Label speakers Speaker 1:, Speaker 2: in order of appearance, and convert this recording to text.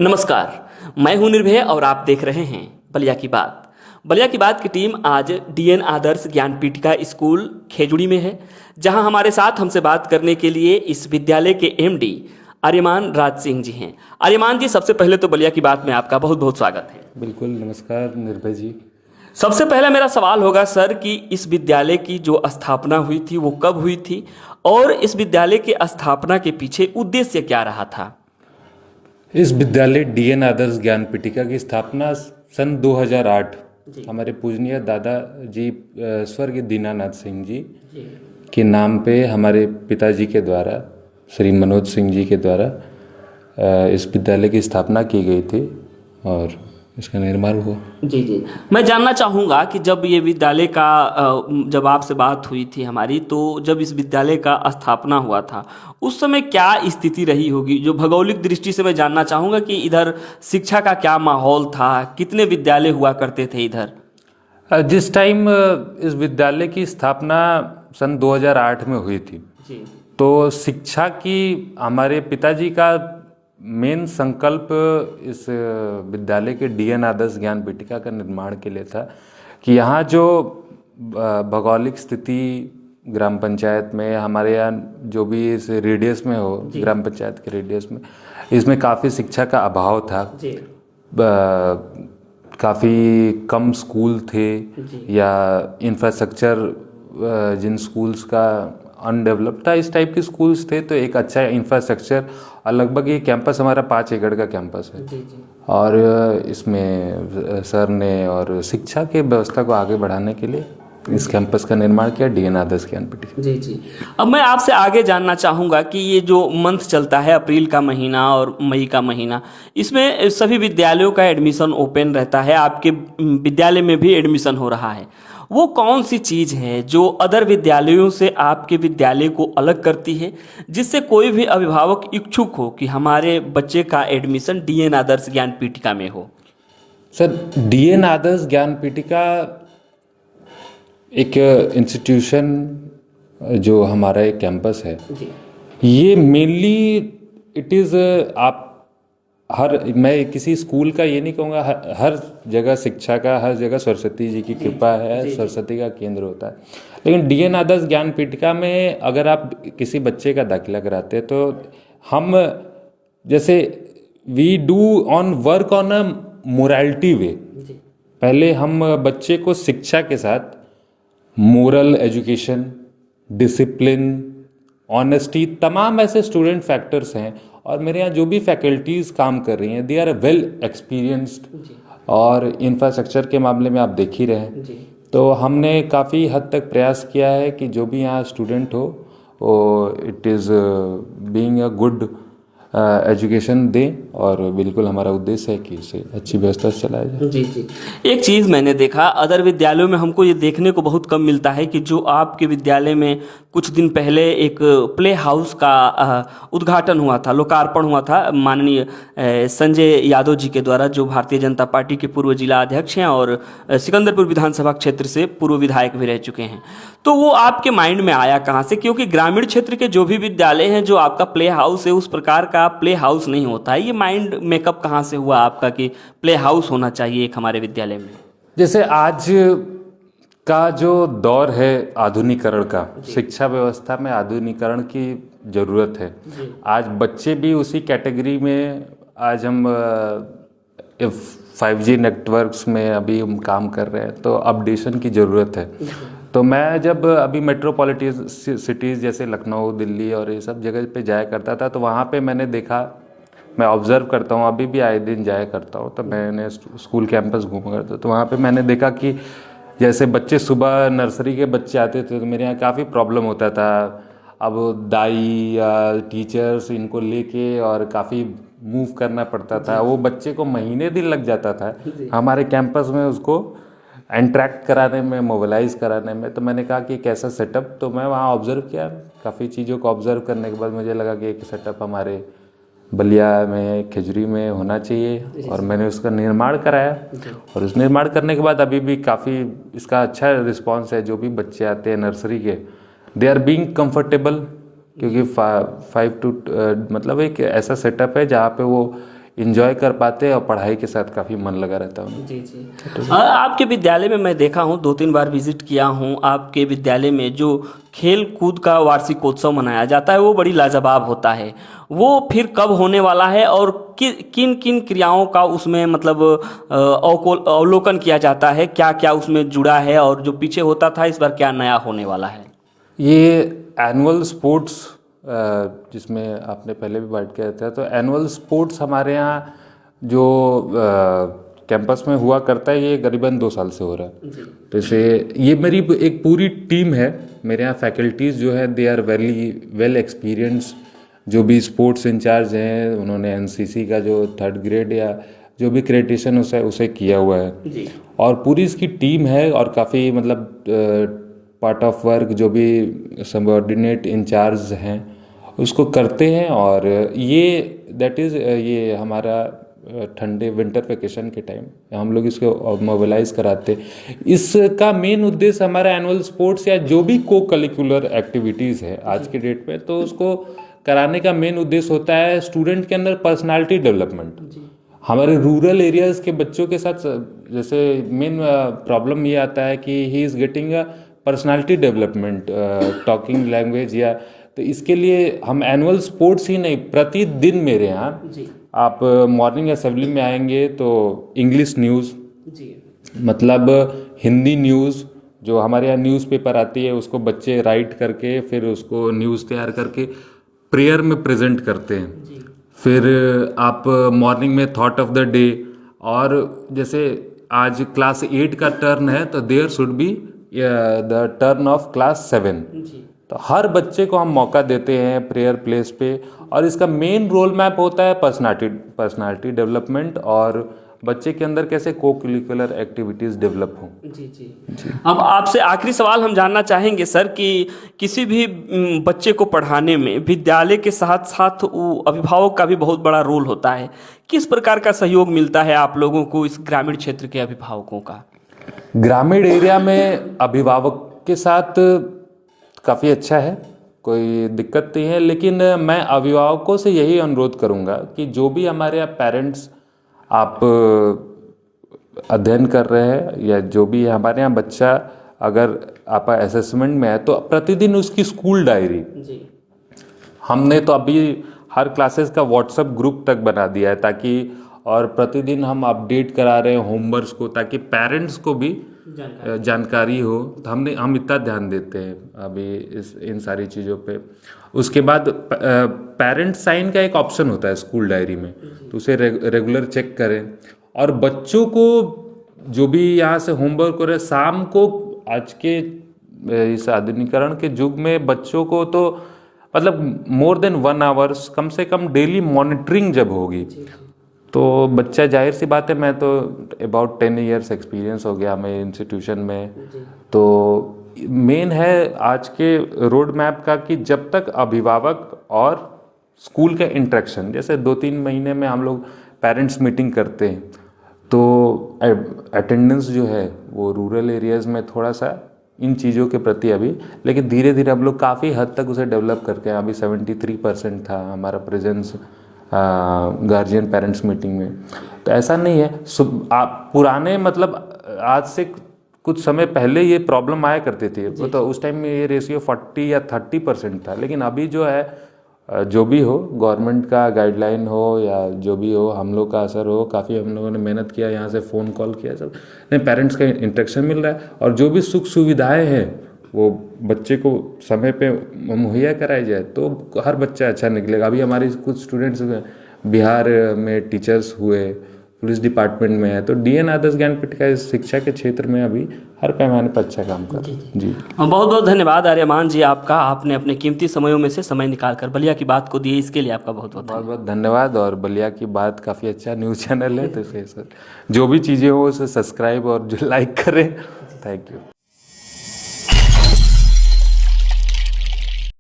Speaker 1: नमस्कार, मैं हूं निर्भय और आप देख रहे हैं बलिया की बात। बलिया की बात की टीम आज डीएन आदर्श ज्ञान पीठिका स्कूल खेजुड़ी में है, जहां हमारे साथ हमसे बात करने के लिए इस विद्यालय के एमडी आर्यमान राज सिंह जी हैं। आर्यमान जी, सबसे पहले तो बलिया की बात में आपका बहुत बहुत स्वागत है।
Speaker 2: बिल्कुल, नमस्कार निर्भय जी।
Speaker 1: सबसे पहला मेरा सवाल होगा सर कि इस विद्यालय की जो स्थापना हुई थी वो कब हुई थी और इस विद्यालय के स्थापना के पीछे उद्देश्य क्या रहा था?
Speaker 2: इस विद्यालय डीएन आदर्श ज्ञान पीठिका की स्थापना सन 2008 हमारे पूजनीय दादा जी स्वर्गीय दीनानाथ सिंह जी के नाम पे हमारे पिताजी के द्वारा, श्री मनोज सिंह जी के द्वारा इस विद्यालय की स्थापना की गई थी और इसका निर्माण हुआ।
Speaker 1: जी जी, मैं जानना चाहूँगा कि जब ये विद्यालय का जब आपसे बात हुई थी हमारी, तो जब इस विद्यालय का स्थापना हुआ था उस समय क्या स्थिति रही होगी? जो भौगोलिक दृष्टि से मैं जानना चाहूँगा कि इधर शिक्षा का क्या माहौल था, कितने विद्यालय हुआ करते थे इधर?
Speaker 2: जिस टाइम इस विद्यालय की स्थापना सन 2008 में हुई थी
Speaker 1: जी।
Speaker 2: तो शिक्षा की हमारे पिताजी का मेन संकल्प इस विद्यालय के डीएन आदर्श ज्ञान पीठिका का निर्माण के लिए था कि यहाँ जो भौगोलिक स्थिति ग्राम पंचायत में, हमारे यहाँ जो भी इस रेडियस में हो, ग्राम पंचायत के रेडियस में, इसमें काफ़ी शिक्षा का अभाव था। काफ़ी कम स्कूल थे या इंफ्रास्ट्रक्चर जिन स्कूल्स का अनडेवलप्ड था, इस टाइप के स्कूल्स थे। तो एक अच्छा इंफ्रास्ट्रक्चर और लगभग ये कैंपस हमारा 5 एकड़ का कैंपस है और इसमें सर ने और शिक्षा के व्यवस्था को आगे बढ़ाने के लिए इस कैंपस का निर्माण किया, डीएन आदर्श ज्ञान पीठिका।
Speaker 1: जी जी, अब मैं आपसे आगे जानना चाहूँगा कि ये जो मंथ चलता है, अप्रैल का महीना और मई का महीना, इसमें सभी विद्यालयों का एडमिशन ओपन रहता है, आपके विद्यालय में भी एडमिशन हो रहा है। वो कौन सी चीज़ है जो अदर विद्यालयों से आपके विद्यालय को अलग करती है, जिससे कोई भी अभिभावक इच्छुक हो कि हमारे बच्चे का एडमिशन डीएन आदर्श ज्ञान पीठिका में हो?
Speaker 2: सर, डीएन आदर्श ज्ञान पीठिका एक इंस्टीट्यूशन जो हमारा एक कैंपस है, ये मेनली इट इज़ मैं किसी स्कूल का ये नहीं कहूँगा, हर जगह शिक्षा का, हर जगह सरस्वती जी की कृपा है, सरस्वती का केंद्र होता है। लेकिन डीएन आदर्श ज्ञान पीठिका में अगर आप किसी बच्चे का दाखिला कराते हैं तो हम जैसे we do on work on a morality way. पहले हम बच्चे को शिक्षा के साथ मोरल एजुकेशन, डिसिप्लिन, ऑनेस्टी, तमाम ऐसे स्टूडेंट फैक्टर्स हैं और मेरे यहाँ जो भी फैकल्टीज़ काम कर रही हैं, दे आर वेल एक्सपीरियंस्ड और इंफ्रास्ट्रक्चर के मामले में आप देख ही रहे हैं। तो हमने काफ़ी हद तक प्रयास किया है कि जो भी यहाँ स्टूडेंट हो वो it is being a good education दें और बिल्कुल हमारा उद्देश्य है कि इसे अच्छी व्यवस्था से चलाया जाए। जी
Speaker 1: जी, एक चीज़ मैंने देखा अदर विद्यालयों में, हमको ये देखने को बहुत कम मिलता है कि जो आपके विद्यालय में कुछ दिन पहले एक प्ले हाउस का उद्घाटन हुआ था, लोकार्पण हुआ था माननीय संजय यादव जी के द्वारा, जो भारतीय जनता पार्टी के पूर्व जिला अध्यक्ष हैं और सिकंदरपुर विधानसभा क्षेत्र से पूर्व विधायक भी रह चुके हैं। तो वो आपके माइंड में आया कहाँ से? क्योंकि ग्रामीण क्षेत्र के जो भी विद्यालय हैं, जो आपका प्ले हाउस है, उस प्रकार का प्ले हाउस नहीं होता है। ये माइंड मेकअप कहाँ से हुआ आपका कि प्ले हाउस होना चाहिए एक हमारे विद्यालय में?
Speaker 2: जैसे आज का जो दौर है आधुनिकीकरण का, शिक्षा व्यवस्था में आधुनिकीकरण की ज़रूरत है। आज बच्चे भी उसी कैटेगरी में, आज हम 5G नेटवर्क्स में अभी हम काम कर रहे हैं, तो अपडेशन की ज़रूरत है। तो मैं जब अभी मेट्रोपॉलिटन सिटीज़ जैसे लखनऊ, दिल्ली और ये सब जगह पे जाया करता था, तो वहाँ पे मैंने देखा, मैं ऑब्ज़र्व करता हूँ, अभी भी आए दिन जाया करता हूँ, तो मैंने स्कूल कैंपस घूमा करता, तो वहाँ पे मैंने देखा कि जैसे बच्चे सुबह नर्सरी के बच्चे आते थे तो मेरे यहाँ काफ़ी प्रॉब्लम होता था। अब दाई या टीचर्स इनको लेके और काफ़ी मूव करना पड़ता था, वो बच्चे को महीने दिन लग जाता था हमारे कैंपस में उसको इंटरेक्ट कराने में, मोबिलाइज कराने में। तो मैंने कहा कि कैसा सेटअप, तो मैं वहाँ ऑब्ज़र्व किया, काफ़ी चीज़ों को ऑब्ज़र्व करने के बाद मुझे लगा कि एक सेटअप हमारे बलिया में, खेजड़ी में होना चाहिए और मैंने उसका निर्माण कराया। और उस निर्माण करने के बाद अभी भी काफ़ी इसका अच्छा रिस्पांस है। जो भी बच्चे आते हैं नर्सरी के, दे आर बीइंग कंफर्टेबल, क्योंकि 5 to मतलब एक ऐसा सेटअप है जहाँ पे वो इंजॉय कर पाते हैं और पढ़ाई के साथ काफ़ी मन लगा रहता है।
Speaker 1: जी जी। आपके विद्यालय में मैं देखा हूँ, 2-3 बार विजिट किया हूँ, आपके विद्यालय में जो खेल कूद का वार्षिकोत्सव मनाया जाता है वो बड़ी लाजवाब होता है। वो फिर कब होने वाला है और किन किन क्रियाओं का उसमें मतलब अवलोकन किया जाता है, क्या क्या उसमें जुड़ा है और जो पीछे होता था इस बार क्या नया होने वाला है?
Speaker 2: ये एनुअल स्पोर्ट्स जिसमें आपने पहले भी बात किया था, तो एनुअल स्पोर्ट्स हमारे यहाँ जो कैंपस में हुआ करता है ये करीबन 2 साल से हो रहा है। तो इसे ये मेरी एक पूरी टीम है, मेरे यहाँ फैकल्टीज़ जो है दे आर वेल एक्सपीरियंस, जो भी स्पोर्ट्स इंचार्ज हैं उन्होंने एनसीसी का जो 3rd ग्रेड या जो भी क्रेडिटेशन उसे किया हुआ है
Speaker 1: जी।
Speaker 2: और पूरी इसकी टीम है और काफ़ी मतलब पार्ट ऑफ वर्क जो भी सबऑर्डिनेट इंचार्ज हैं उसको करते हैं। और ये दैट इज़ ये हमारा ठंडे विंटर वेकेशन के टाइम हम लोग इसको मोबिलाइज कराते हैं। इसका मेन उद्देश्य हमारा एनुअल स्पोर्ट्स या जो भी को करिकुलर एक्टिविटीज़ है आज के डेट में, तो उसको कराने का मेन उद्देश्य होता है स्टूडेंट के अंदर पर्सनालिटी डेवलपमेंट। हमारे रूरल एरियाज़ के बच्चों के साथ जैसे मेन प्रॉब्लम ये आता है कि he is getting a personality development, talking language, या तो इसके लिए हम एनुअल स्पोर्ट्स ही नहीं, प्रतिदिन मेरे यहाँ आप मॉर्निंग असेंबली में आएंगे तो इंग्लिश न्यूज़ मतलब हिंदी न्यूज़ जो हमारे यहाँ न्यूज़पेपर आती है उसको बच्चे राइट करके फिर उसको न्यूज़ तैयार करके प्रेयर में प्रेजेंट करते हैं। फिर आप मॉर्निंग में थॉट ऑफ द डे, और जैसे आज क्लास 8 का टर्न है तो there should be the turn of class 7। तो हर बच्चे को हम मौका देते हैं प्रेयर प्लेस पे, और इसका मेन रोल मैप होता है पर्सनालिटी डेवलपमेंट और बच्चे के अंदर कैसे को करिकुलर एक्टिविटीज़ डेवलप हों।
Speaker 1: जी। अब आपसे आखिरी सवाल हम जानना चाहेंगे सर कि किसी भी बच्चे को पढ़ाने में विद्यालय के साथ साथ अभिभावक का भी बहुत बड़ा रोल होता है। किस प्रकार का सहयोग मिलता है आप लोगों को इस ग्रामीण क्षेत्र के अभिभावकों का?
Speaker 2: ग्रामीण एरिया में अभिभावक के साथ काफ़ी अच्छा है, कोई दिक्कत नहीं है, लेकिन मैं अभिभावकों से यही अनुरोध करूँगा कि जो भी हमारे यहाँ पेरेंट्स आप अध्ययन कर रहे हैं या जो भी हमारे यहाँ बच्चा अगर आप असेसमेंट में है तो प्रतिदिन उसकी स्कूल डायरी, हमने तो अभी हर क्लासेस का व्हाट्सएप ग्रुप तक बना दिया है ताकि, और प्रतिदिन हम अपडेट करा रहे हैं होमवर्क्स को ताकि पेरेंट्स को भी जानकारी हो। तो हम इतना ध्यान देते हैं अभी इन सारी चीज़ों पे। उसके बाद पेरेंट साइन का एक ऑप्शन होता है स्कूल डायरी में, तो उसे रेगुलर चेक करें। और बच्चों को जो भी यहाँ से होमवर्क हो रहे शाम को, आज के इस आधुनिकीकरण के युग में बच्चों को तो मतलब मोर देन 1 आवर्स कम से कम डेली मॉनिटरिंग जब होगी तो बच्चा, जाहिर सी बात है, मैं तो अबाउट 10 ईयर्स एक्सपीरियंस हो गया हमें इंस्टीट्यूशन में, तो मेन है आज के रोड मैप का कि जब तक अभिभावक और स्कूल का इंटरेक्शन, जैसे 2-3 महीने में हम लोग पेरेंट्स मीटिंग करते हैं तो अटेंडेंस जो है वो रूरल एरियाज़ में थोड़ा सा इन चीज़ों के प्रति अभी, लेकिन धीरे धीरे हम लोग काफ़ी हद तक उसे डेवलप करके अभी 73% था हमारा प्रेजेंस गार्जियन पेरेंट्स मीटिंग में। तो ऐसा नहीं है, आप पुराने मतलब आज से कुछ समय पहले ये प्रॉब्लम आया करती थी, तो उस टाइम में ये रेशियो 40 या 30% था, लेकिन अभी जो है जो भी हो, गवर्नमेंट का गाइडलाइन हो या जो भी हो, हम लोग का असर हो, काफ़ी हम लोगों ने मेहनत किया, यहाँ से फ़ोन कॉल किया, सब नहीं, पेरेंट्स का इंटरेक्शन मिल रहा है और जो भी सुख सुविधाएं हैं वो बच्चे को समय पे मुहैया कराई जाए तो हर बच्चा अच्छा निकलेगा। अभी हमारे कुछ स्टूडेंट्स बिहार में टीचर्स हुए, पुलिस डिपार्टमेंट में है, तो DN आदर्श ज्ञानपीठ का इस शिक्षा के क्षेत्र में अभी हर पैमाने पर अच्छा काम कर रहे हैं। जी,
Speaker 1: बहुत बहुत धन्यवाद आर्यमान जी आपका, आपने अपने कीमती समयों में से समय निकालकर बलिया की बात को दिए, इसके लिए आपका बहुत बहुत
Speaker 2: धन्यवाद। और बलिया की बात काफ़ी अच्छा न्यूज़ चैनल है, तो इसे जो भी चीज़ें हो उसे सब्सक्राइब और जो लाइक करें। Thank you.